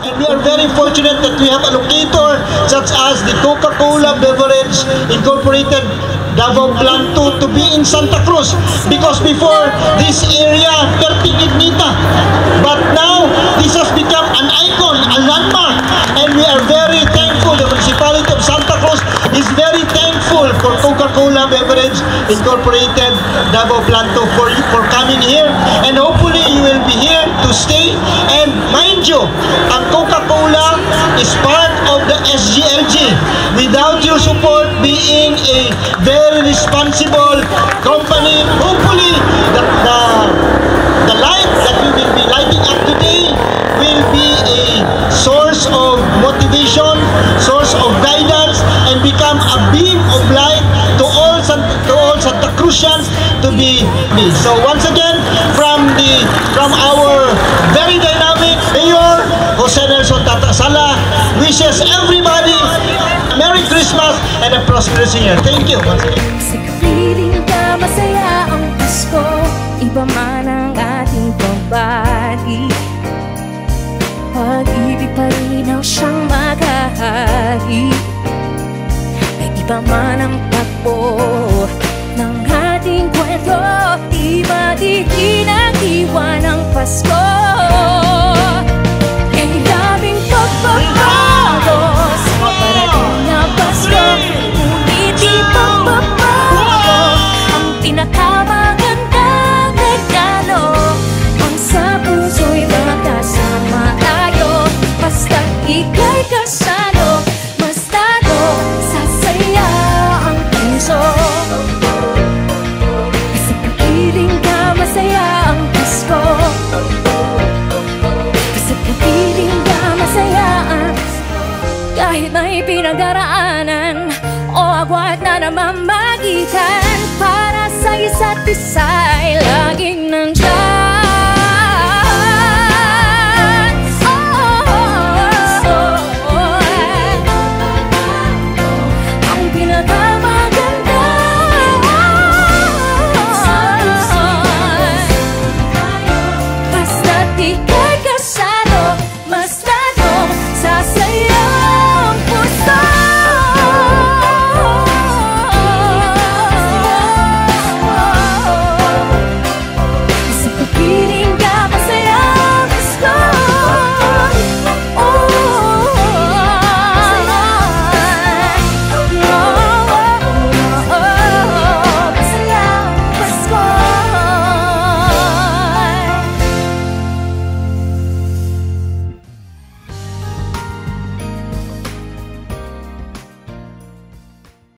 And we are very fortunate that we have a locator such as the Coca-Cola Beverage Incorporated Davao Plan 2 to be in Santa Cruz, because before this area, Perting Ignita, but now this has become an icon, a landmark, and we are very thankful. The municipality of Santa Cruz is very thankful for Coca-Cola Beverage Incorporated Davao Plan 2 for coming here, and hopefully you will be here to stay. And mind you, ang Coca-Cola is part of the SGLG. Without your support, being a very responsible company, hopefully the light that we will be lighting up today will be a source of motivation, source of guidance, and become a beam of light to all Santa Cruzians to be me. So once again, from our very dynamic Mayor Jose Nelson Tata Sala wishes everybody a Merry Christmas and a prosperous year. Thank you once again. Sa kapiling ka masaya ang Pasko, iba man ang ating pagbati, pag-ibig pa rin ang siyang maghahari. Ay iba man ang takbo ng ating kwento, iba di pinag-iwan ang Pasko. Kay daming pagbabago sa parating na Pasko, ngunit di pagbabago ang pinakamagandang regalo. Ang sa puso'y magkasama tayo, basta ika'y kasalo, mas lalo sasaya ang puso. Sa kapiling ka masaya ang Pasko, sa kapiling ka masaya ang kahit may pinag-araanan o agwat na namamagitan, para sa isa't isa'y laging nandiyan.